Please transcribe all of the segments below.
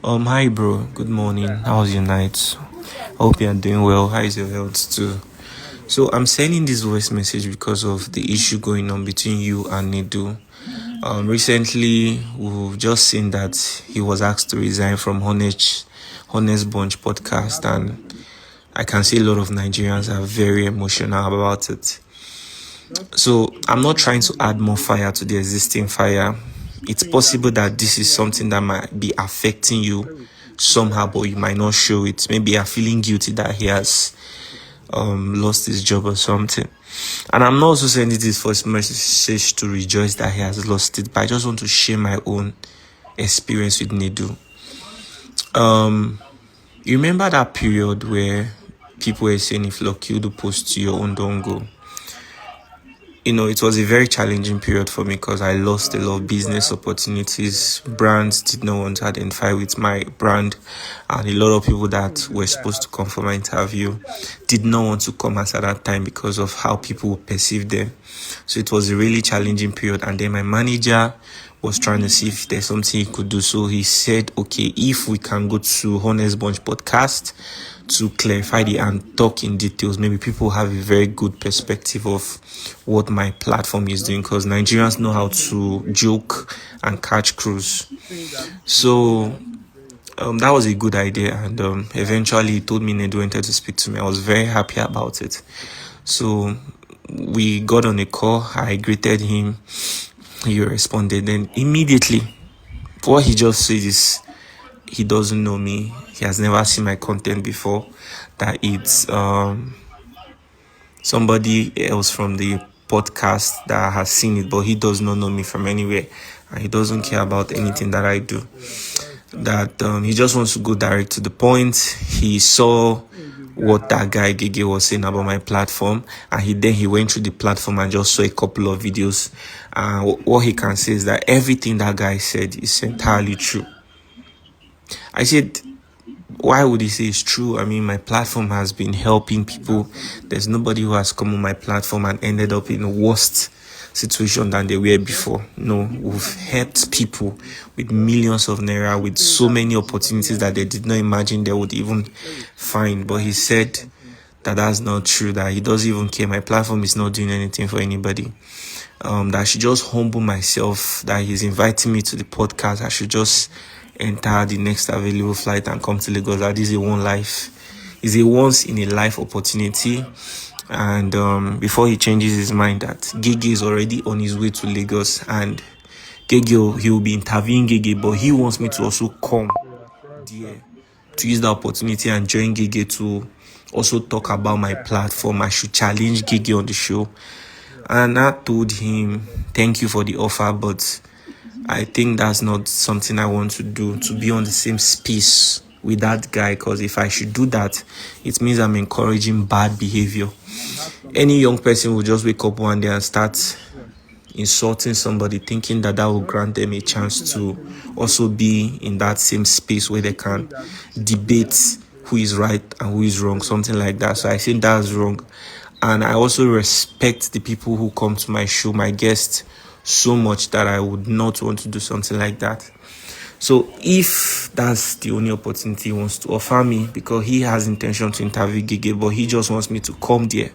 Hi bro, good morning. How was your night? Hope you are doing well. How is your health too? So I'm sending this voice message because of the issue going on between you and Nedu. Recently we've just seen that he was asked to resign from Honest Bunch podcast, and I can see a lot of Nigerians are very emotional about it. So I'm not trying to add more fire to the existing fire. It's possible that this is something that might be affecting you somehow, but you might not show it. Maybe you're feeling guilty that he has lost his job or something. And I'm not also sending this first message to rejoice that he has lost it, but I just want to share my own experience with Nedu. You remember that period where people were saying if lucky you do post to your own, don't go. It was a very challenging period for me because I lost a lot of business opportunities. Brands did not want to identify with my brand, and a lot of people that were supposed to come for my interview did not want to come at that time because of how people perceived them. So it was a really challenging period. And then my manager was trying to see if there's something he could do. So he said, okay, if we can go to Honest Bunch podcast to clarify and talk in details, maybe people have a very good perspective of what my platform is doing, because Nigerians know how to joke and catch cruise. So that was a good idea, and eventually he told me Nedu wanted to speak to me. I was very happy about it. So we got on a call. I greeted him. He responded. Then immediately, what he just said is he doesn't know me. He has never seen my content before. That it's somebody else from the podcast that has seen it, but he does not know me from anywhere, and he doesn't care about anything that I do. That he just wants to go direct to the point. He saw what that guy Gege was saying about my platform, and he went through the platform and just saw a couple of videos. What he can say is that everything that guy said is entirely true. I said, why would he say it's true? I mean, my platform has been helping people. There's nobody who has come on my platform and ended up in a worst situation than they were before. No, we've helped people with millions of naira, with so many opportunities that they did not imagine they would even find. But he said that that's not true, that he doesn't even care. My platform is not doing anything for anybody. That I should just humble myself, that he's inviting me to the podcast. I should just enter the next available flight and come to Lagos. That is is a once in a life opportunity. And before he changes his mind, that Gege is already on his way to Lagos, and Gege, he will be interviewing Gege, but he wants me to also come there to use the opportunity and join Gege to also talk about my platform. I should challenge Gege on the show. And I told him, thank you for the offer, but I think that's not something I want to do, to be on the same space with that guy, because if I should do that, it means I'm encouraging bad behavior. Any young person will just wake up one day and start insulting somebody, thinking that will grant them a chance to also be in that same space where they can debate who is right and who is wrong, something like that. So I think that's wrong. And I also respect the people who come to my show, my guests, so much that I would not want to do something like that. So if that's the only opportunity he wants to offer me, because he has intention to interview Gege, but he just wants me to come there,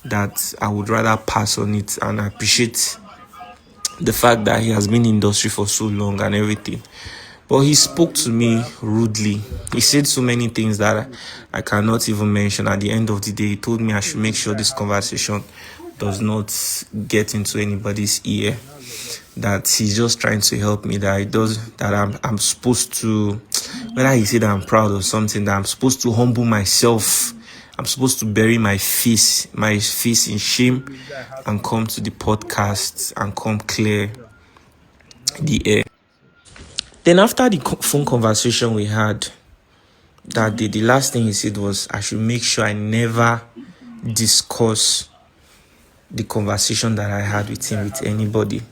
that I would rather pass on it. And I appreciate the fact that he has been in the industry for so long and everything. But he spoke to me rudely. He said so many things that I cannot even mention. At the end of the day, he told me I should make sure this conversation does not get into anybody's ear. That he's just trying to help me. I'm supposed to, whether he said I'm proud of something, that I'm supposed to humble myself. I'm supposed to bury my face in shame, and come to the podcast and come clear the air. Then after the phone conversation we had that day, the last thing he said was I should make sure I never discuss the conversation that I had with him with anybody.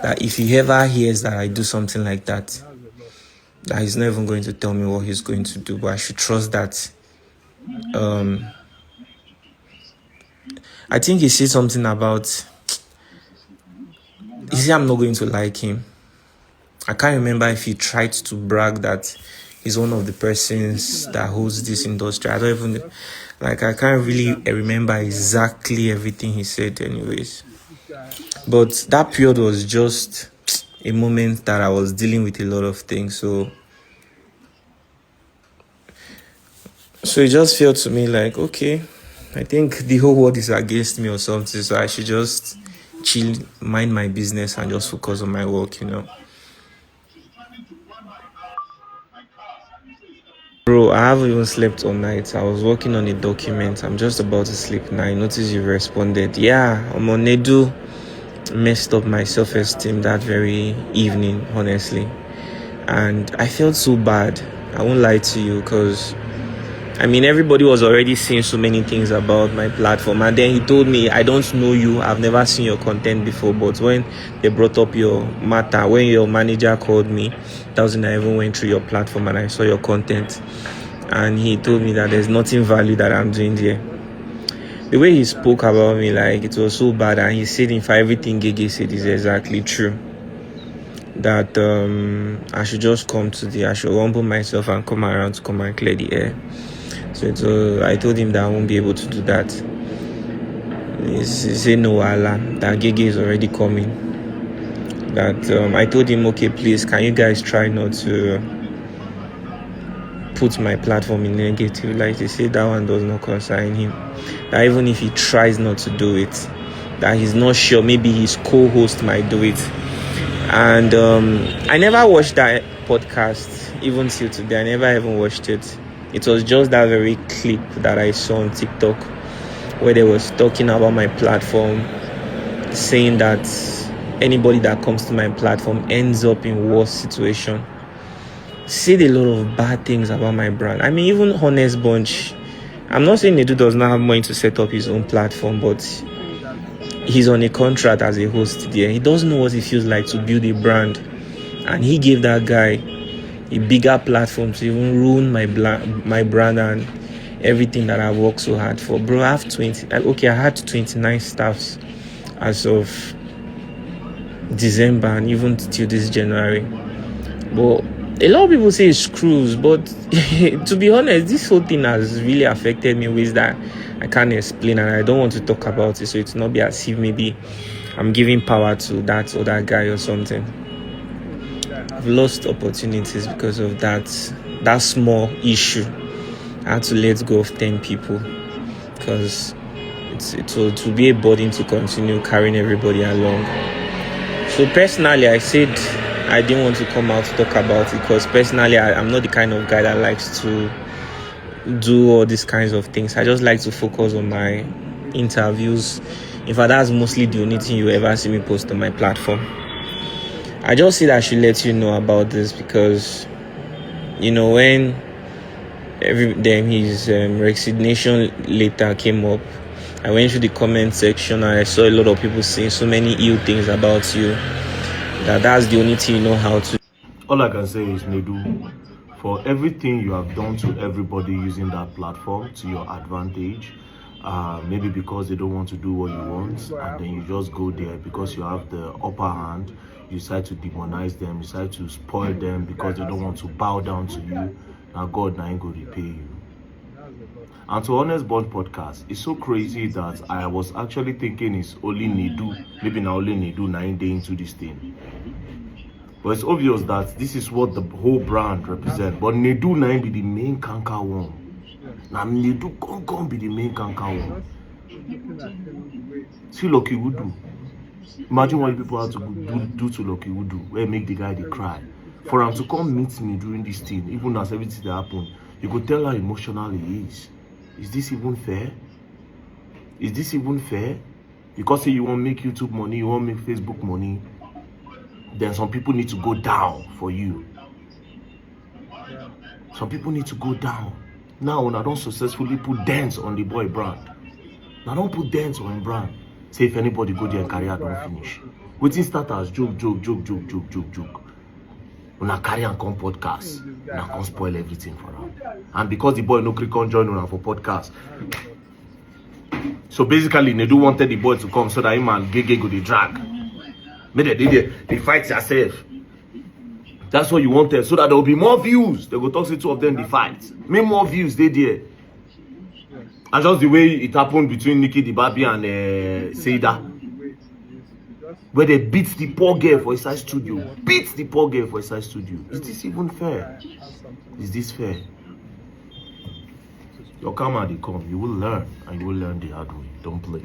That if he ever hears that I do something like that, that he's not even going to tell me what he's going to do, but I should trust that. I think he said something about, he said I'm not going to like him. I can't remember if he tried to brag that he's one of the persons that holds this industry. I don't even, I can't really remember exactly everything he said anyways. But that period was just a moment that I was dealing with a lot of things. So it just felt to me like, okay, I think the whole world is against me or something. So I should just chill, mind my business and just focus on my work, Bro, I haven't even slept all night. I was working on a document. I'm just about to sleep now. I noticed you responded. Yeah, I'm on nedu. Messed up my self-esteem that very evening, honestly. And I felt so bad. I won't lie to you because everybody was already saying so many things about my platform. And then he told me, I don't know you. I've never seen your content before. But when they brought up your matter, when your manager called me, that was when I even went through your platform and I saw your content. And he told me that there's nothing value that I'm doing there. The way he spoke about me, like, it was so bad. And he said, in fact, everything Gege said is exactly true. That I should just I should humble myself and come around to come and clear the air. So I told him that I won't be able to do that. He said no, Allah, that Gege is already coming. That I told him, okay, please, can you guys try not to put my platform in negative light? He said that one does not concern him. That even if he tries not to do it, that he's not sure, maybe his co-host might do it. And I never watched that podcast, even till today. I never even watched it. It was just that very clip that I saw on TikTok where they was talking about my platform, saying that anybody that comes to my platform ends up in worse situation. Said a lot of bad things about my brand. Even Honest Bunch, I'm not saying nedu does not have money to set up his own platform, but he's on a contract as a host there. He doesn't know what it feels like to build a brand. And he gave that guy a bigger platform to even ruin my brand and everything that I've worked so hard for. Bro, I had 29 staffs as of December and even till this January. But a lot of people say it's screws, but to be honest, this whole thing has really affected me in ways that I can't explain, and I don't want to talk about it, so it's not be as if maybe I'm giving power to that or that guy or something. I've lost opportunities because of that small issue. I had to let go of 10 people because it will be a burden to continue carrying everybody along. So personally, I said I didn't want to come out to talk about it because personally, I'm not the kind of guy that likes to do all these kinds of things. I just like to focus on my interviews. In fact, that's mostly the only thing you ever see me post on my platform. I just said I should let you know about this because, when his resignation letter came up, I went through the comment section and I saw a lot of people saying so many ill things about you. That's the only thing you know how to. All I can say is, Nedu, for everything you have done to everybody using that platform to your advantage, maybe because they don't want to do what you want, and then you just go there because you have the upper hand, you decide to demonize them, you decide to spoil them because they don't want to bow down to you. Now God now ain't going to repay you. And to Honest Bond podcast, it's so crazy that I was actually thinking it's only Nedu, maybe now only Nedu 9 days into this thing. But it's obvious that this is what the whole brand represents. But Nedu now be the main kanka one. Now Nedu can't be the main kanka one. See Lucky Wudu. Imagine what people have to do to Lucky Wudu, where make the guy they cry. For him to come meet me during this thing, even as everything that happened, you could tell how emotional he is. Is this even fair? Is this even fair? Because say you want to make YouTube money, you want to make Facebook money, then some people need to go down for you. Some people need to go down. Now, when I don't successfully put dents on the boy brand, now don't put dents on him brand. Say if anybody go there and career don't finish. Waiting start as joke. When I carry and come podcast, and I can spoil everything for him. And because the boy no click on join for podcast. So basically, Nedu wanted the boy to come so that him and Gege go the drag. Maybe they fight yourself. That's what you wanted, so that there will be more views. They go talk to two of them, the fight. Make more views, they there. And just the way it happened between Nikki Dibabi and Seida, where they beat the poor girl for inside studio. Beat the poor girl for inside studio. Is this even fair? Is this fair? Your karma, they come. You will learn, and you will learn the hard way. Don't play.